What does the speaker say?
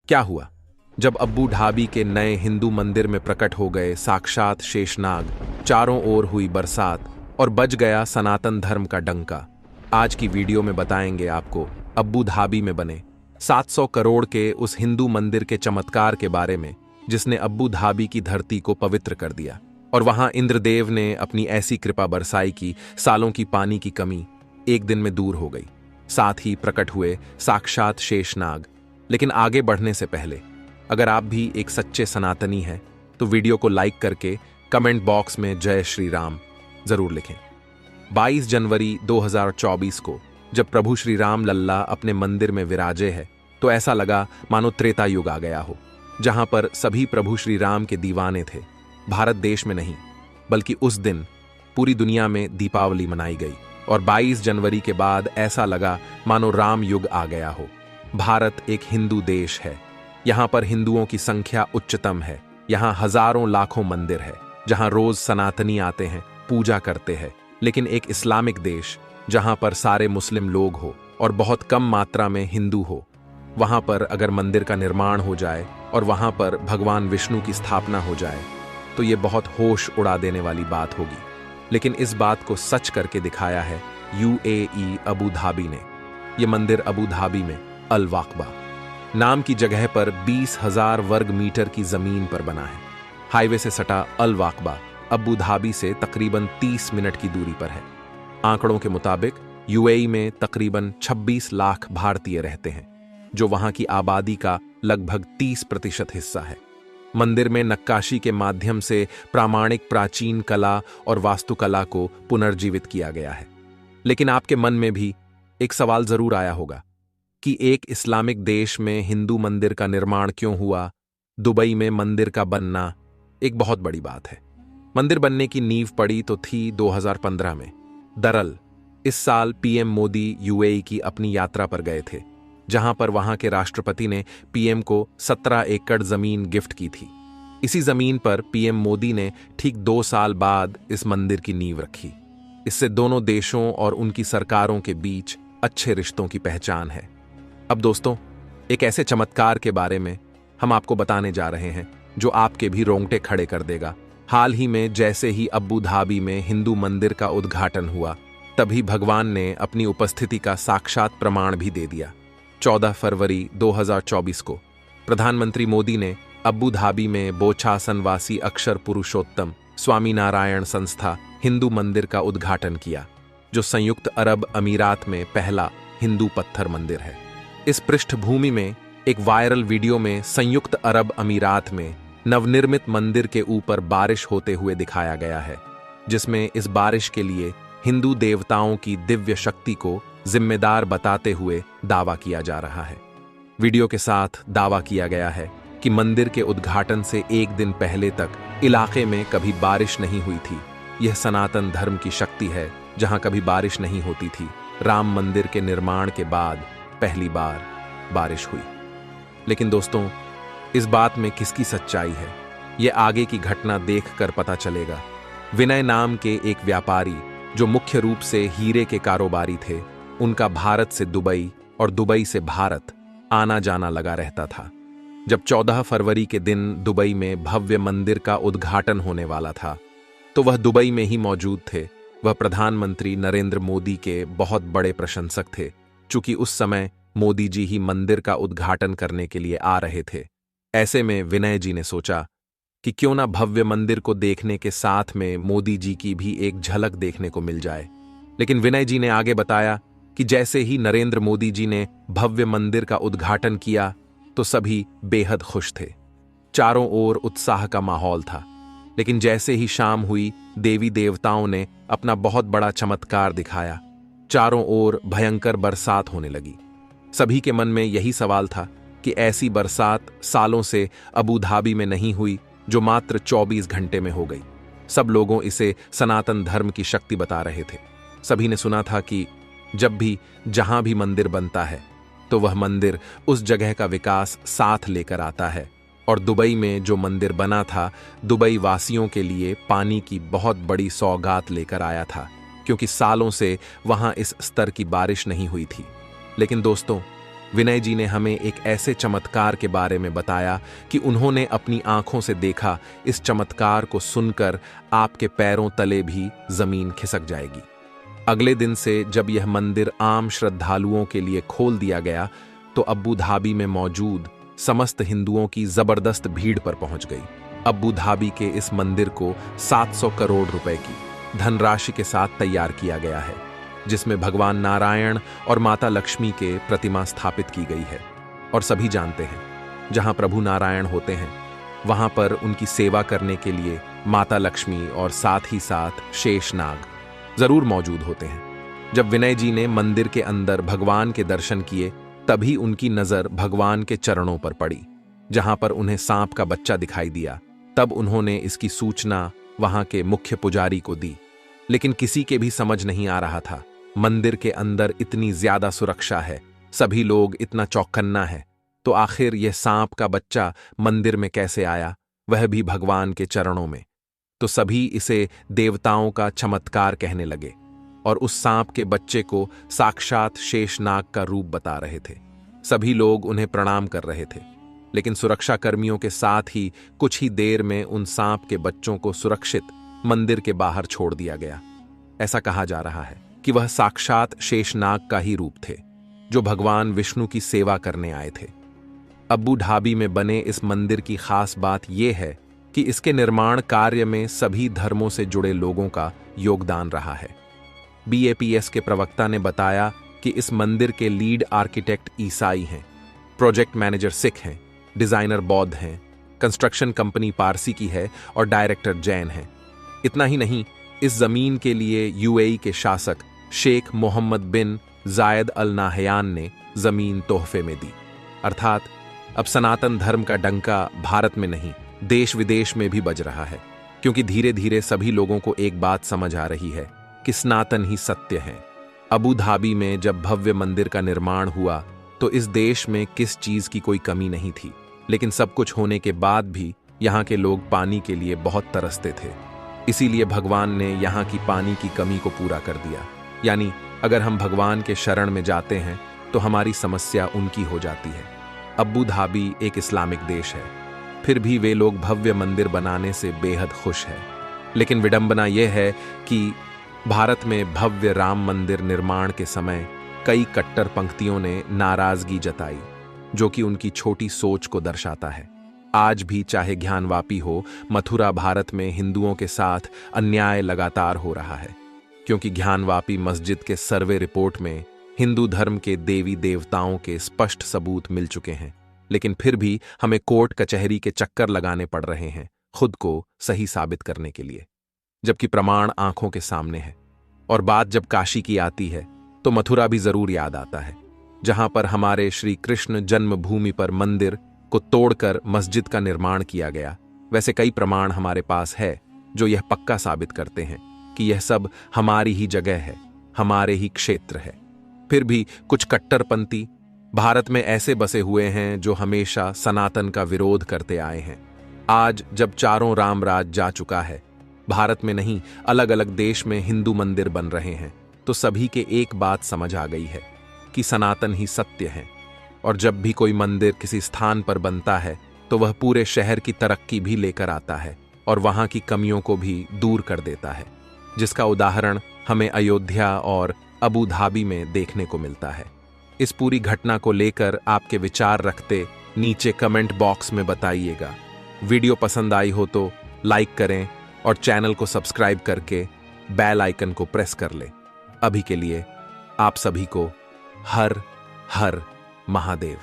क्या हुआ जब अब्बू धाबी के नए हिंदू मंदिर में प्रकट हो गए साक्षात शेषनाग, चारों ओर हुई बरसात और बज गया सनातन धर्म का डंका। आज की वीडियो में बताएंगे आपको अब्बू धाबी में बने 700 करोड़ के उस हिंदू मंदिर के चमत्कार के बारे में, जिसने अब्बू धाबी की धरती को पवित्र कर दिया और वहां इंद्रदेव ने अपनी ऐसी कृपा बरसाई कि सालों की पानी की कमी एक दिन में दूर हो गई। साथ ही प्रकट हुए साक्षात शेषनाग। लेकिन आगे बढ़ने से पहले अगर आप भी एक सच्चे सनातनी हैं तो वीडियो को लाइक करके कमेंट बॉक्स में जय श्री राम जरूर लिखें। 22 जनवरी 2024 को जब प्रभु श्री राम लल्ला अपने मंदिर में विराजे है तो ऐसा लगा मानो त्रेता युग आ गया हो, जहां पर सभी प्रभु श्री राम के दीवाने थे। भारत देश में नहीं बल्कि उस दिन पूरी दुनिया में दीपावली मनाई गई और 22 जनवरी के बाद ऐसा लगा मानो राम युग आ गया हो। भारत एक हिंदू देश है, यहाँ पर हिंदुओं की संख्या उच्चतम है। यहाँ हजारों लाखों मंदिर है जहाँ रोज सनातनी आते हैं, पूजा करते हैं। लेकिन एक इस्लामिक देश जहाँ पर सारे मुस्लिम लोग हो और बहुत कम मात्रा में हिंदू हो, वहाँ पर अगर मंदिर का निर्माण हो जाए और वहाँ पर भगवान विष्णु की स्थापना हो जाए तो ये बहुत होश उड़ा देने वाली बात होगी। लेकिन इस बात को सच करके दिखाया है यूएई अबू धाबी ने। यह मंदिर अबू धाबी में अल वाकबा नाम की जगह पर 20,000 वर्ग मीटर की जमीन पर बना है। हाईवे से सटा अल वाकबा अबू धाबी से तकरीबन 30 मिनट की दूरी पर है। आंकड़ों के मुताबिक यूएई में तकरीबन 26 लाख भारतीय रहते हैं, जो वहां की आबादी का लगभग 30% हिस्सा है। मंदिर में नक्काशी के माध्यम से प्रामाणिक प्राचीन कला और वास्तुकला को पुनर्जीवित किया गया है। लेकिन आपके मन में भी एक सवाल जरूर आया होगा कि एक इस्लामिक देश में हिंदू मंदिर का निर्माण क्यों हुआ? दुबई में मंदिर का बनना एक बहुत बड़ी बात है। मंदिर बनने की नींव पड़ी तो थी 2015 में। दरअसल इस साल पीएम मोदी यूएई की अपनी यात्रा पर गए थे, जहां पर वहां के राष्ट्रपति ने पीएम को 17 एकड़ जमीन गिफ्ट की थी। इसी जमीन पर पीएम मोदी ने ठीक 2 साल बाद इस मंदिर की नींव रखी। इससे दोनों देशों और उनकी सरकारों के बीच अच्छे रिश्तों की पहचान है। अब दोस्तों, एक ऐसे चमत्कार के बारे में हम आपको बताने जा रहे हैं जो आपके भी रोंगटे खड़े कर देगा। हाल ही में जैसे ही अब्बू धाबी में हिंदू मंदिर का उद्घाटन हुआ, तभी भगवान ने अपनी उपस्थिति का साक्षात प्रमाण भी दे दिया। 14 फरवरी 2024 को प्रधानमंत्री मोदी ने अब्बू धाबी में बोचासनवासी अक्षर पुरुषोत्तम स्वामी नारायण संस्था हिंदू मंदिर का उद्घाटन किया, जो संयुक्त अरब अमीरात में पहला हिंदू पत्थर मंदिर है। इस पृष्ठभूमि में एक वायरल वीडियो में संयुक्त अरब अमीरात में नवनिर्मित मंदिर के ऊपर बारिश होते हुए दिखाया गया है, जिसमें इस बारिश के लिए हिंदू देवताओं की दिव्य शक्ति को जिम्मेदार बताते हुए दावा किया जा रहा है। वीडियो के साथ दावा किया गया है कि मंदिर के उद्घाटन से एक दिन पहले तक इलाके में कभी बारिश नहीं हुई थी। यह सनातन धर्म की शक्ति है, जहां कभी बारिश नहीं होती थी। राम मंदिर के निर्माण के बाद पहली बार बारिश हुई। लेकिन दोस्तों, इस बात में किसकी सच्चाई है, यह आगे की घटना देखकर पता चलेगा। विनय नाम के एक व्यापारी जो मुख्य रूप से हीरे के कारोबारी थे, उनका भारत से दुबई और दुबई से भारत आना जाना लगा रहता था। जब 14 फरवरी के दिन दुबई में भव्य मंदिर का उद्घाटन होने वाला था, तो वह दुबई में ही मौजूद थे। वह प्रधानमंत्री नरेंद्र मोदी के बहुत बड़े प्रशंसक थे, चूंकि उस समय मोदी जी ही मंदिर का उद्घाटन करने के लिए आ रहे थे। ऐसे में विनय जी ने सोचा कि क्यों ना भव्य मंदिर को देखने के साथ में मोदी जी की भी एक झलक देखने को मिल जाए। लेकिन विनय जी ने आगे बताया कि जैसे ही नरेंद्र मोदी जी ने भव्य मंदिर का उद्घाटन किया तो सभी बेहद खुश थे। चारों ओर उत्साह का माहौल था। लेकिन जैसे ही शाम हुई, देवी देवताओं ने अपना बहुत बड़ा चमत्कार दिखाया। चारों ओर भयंकर बरसात होने लगी। सभी के मन में यही सवाल था कि ऐसी बरसात सालों से अबू धाबी में नहीं हुई, जो मात्र 24 घंटे में हो गई। सब लोगों इसे सनातन धर्म की शक्ति बता रहे थे। सभी ने सुना था कि जब भी जहां भी मंदिर बनता है तो वह मंदिर उस जगह का विकास साथ लेकर आता है। और दुबई में जो मंदिर बना था, दुबई वासियों के लिए पानी की बहुत बड़ी सौगात लेकर आया था, क्योंकि सालों से वहां इस स्तर की बारिश नहीं हुई थी। लेकिन दोस्तों, विनय जी ने हमें एक ऐसे चमत्कार के बारे में बताया कि उन्होंने अपनी आंखों से देखा। इस चमत्कार को सुनकर आपके पैरों तले भी जमीन खिसक जाएगी। अगले दिन से जब यह मंदिर आम श्रद्धालुओं के लिए खोल दिया गया तो अबू धाबी में मौजूद समस्त हिंदुओं की जबरदस्त भीड़ पर पहुंच गई। अबू धाबी के इस मंदिर को 700 करोड़ रुपए की धनराशि के साथ तैयार किया गया है, जिसमें भगवान नारायण और माता लक्ष्मी के प्रतिमा स्थापित की गई है। और सभी जानते हैं, जहां प्रभु नारायण होते हैं वहां पर उनकी सेवा करने के लिए माता लक्ष्मी और साथ ही साथ शेषनाग जरूर मौजूद होते हैं। जब विनय जी ने मंदिर के अंदर भगवान के दर्शन किए तभी उनकी नजर भगवान के चरणों पर पड़ी, जहां पर उन्हें सांप का बच्चा दिखाई दिया। तब उन्होंने इसकी सूचना वहां के मुख्य पुजारी को दी, लेकिन किसी के भी समझ नहीं आ रहा था। मंदिर के अंदर इतनी ज्यादा सुरक्षा है, सभी लोग इतना चौकन्ना है, तो आखिर यह सांप का बच्चा मंदिर में कैसे आया, वह भी भगवान के चरणों में। तो सभी इसे देवताओं का चमत्कार कहने लगे और उस सांप के बच्चे को साक्षात शेषनाग का रूप बता रहे थे। सभी लोग उन्हें प्रणाम कर रहे थे, लेकिन सुरक्षा कर्मियों के साथ ही कुछ ही देर में उन सांप के बच्चों को सुरक्षित मंदिर के बाहर छोड़ दिया गया। ऐसा कहा जा रहा है कि वह साक्षात शेषनाग का ही रूप थे, जो भगवान विष्णु की सेवा करने आए थे। अबू धाबी में बने इस मंदिर की खास बात यह है कि इसके निर्माण कार्य में सभी धर्मों से जुड़े लोगों का योगदान रहा है। BAPS के प्रवक्ता ने बताया कि इस मंदिर के लीड आर्किटेक्ट ईसाई हैं, प्रोजेक्ट मैनेजर सिख हैं, डिजाइनर बौद्ध हैं, कंस्ट्रक्शन कंपनी पारसी की है और डायरेक्टर जैन हैं। इतना ही नहीं, इस जमीन के लिए UAE के शासक शेख मोहम्मद बिन जायद अल नाहयान ने जमीन तोहफे में दी। अर्थात अब सनातन धर्म का डंका भारत में नहीं, देश विदेश में भी बज रहा है, क्योंकि धीरे धीरे सभी लोगों को एक बात समझ आ रही है कि सनातन ही सत्य है। अबू धाबी में जब भव्य मंदिर का निर्माण हुआ तो इस देश में किस चीज की कोई कमी नहीं थी, लेकिन सब कुछ होने के बाद भी यहाँ के लोग पानी के लिए बहुत तरसते थे। इसीलिए भगवान ने यहाँ की पानी की कमी को पूरा कर दिया। यानी अगर हम भगवान के शरण में जाते हैं तो हमारी समस्या उनकी हो जाती है। अबू धाबी एक इस्लामिक देश है, फिर भी वे लोग भव्य मंदिर बनाने से बेहद खुश हैं। लेकिन विडंबना यह है कि भारत में भव्य राम मंदिर निर्माण के समय कई कट्टर पंक्तियों ने नाराजगी जताई, जो कि उनकी छोटी सोच को दर्शाता है। आज भी चाहे ज्ञानवापी हो, मथुरा भारत में हिंदुओं के साथ अन्याय लगातार हो रहा है, क्योंकि ज्ञानवापी मस्जिद के सर्वे रिपोर्ट में हिंदू धर्म के देवी देवताओं के स्पष्ट सबूत मिल चुके हैं, लेकिन फिर भी हमें कोर्ट कचहरी के चक्कर लगाने पड़ रहे हैं खुद को सही साबित करने के लिए, जबकि प्रमाण आंखों के सामने है। और बात जब काशी की आती है तो मथुरा भी जरूर याद आता है, जहां पर हमारे श्री कृष्ण जन्मभूमि पर मंदिर को तोड़कर मस्जिद का निर्माण किया गया। वैसे कई प्रमाण हमारे पास है जो यह पक्का साबित करते हैं कि यह सब हमारी ही जगह है, हमारे ही क्षेत्र है। फिर भी कुछ कट्टरपंथी भारत में ऐसे बसे हुए हैं जो हमेशा सनातन का विरोध करते आए हैं। आज जब चारों राम राज जा चुका है, भारत में नहीं अलग अलग देश में हिंदू मंदिर बन रहे हैं, तो सभी के एक बात समझ आ गई है कि सनातन ही सत्य है। और जब भी कोई मंदिर किसी स्थान पर बनता है तो वह पूरे शहर की तरक्की भी लेकर आता है और वहां की कमियों को भी दूर कर देता है, जिसका उदाहरण हमें अयोध्या और अबू धाबी में देखने को मिलता है। इस पूरी घटना को लेकर आपके विचार रखते नीचे कमेंट बॉक्स में बताइएगा। वीडियो पसंद आई हो तो लाइक करें और चैनल को सब्सक्राइब करके बेल आइकन को प्रेस कर लें। अभी के लिए आप सभी को हर हर महादेव।